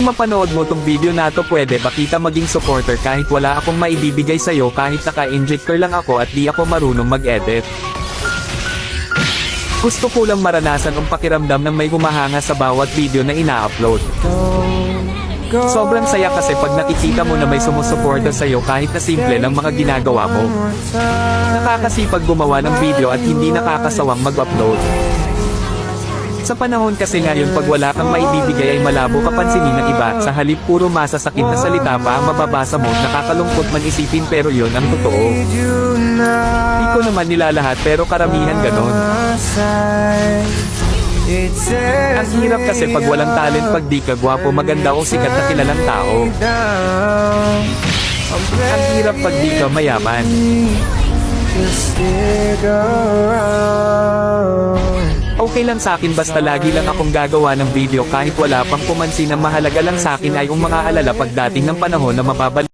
Mapanood mo tong video na to, pwede ba kita maging supporter kahit wala akong maibibigay sa'yo, kahit naka-injector lang ako at di ako marunong mag-edit. Gusto ko lang maranasan ang pakiramdam ng may humahanga sa bawat video na ina-upload. Sobrang saya kasi pag nakikita mo na may sumusuporta sa'yo kahit na simple lang mga ginagawa mo. Nakakasipag gumawa ng video at hindi nakakasawang mag-upload. Sa panahon kasi ngayon, pag wala kang maibibigay ay malabo ka pansinin ng iba, sa halip puro masasakit na salita pa ang mababasa mo, nakakalungkot man isipin pero yon ang totoo. Di ko naman nilalahat pero karamihan ganon. Ang hirap kasi pag walang talent, pag di ka gwapo, maganda o sikat na kilalang tao. Ang hirap pag di ka mayaman. Okay lang sa akin basta lagi lang akong gagawa ng video kahit wala pang pumansin. Ang mahalaga lang sa akin ay ang mga alala pagdating ng panahon na mababalik.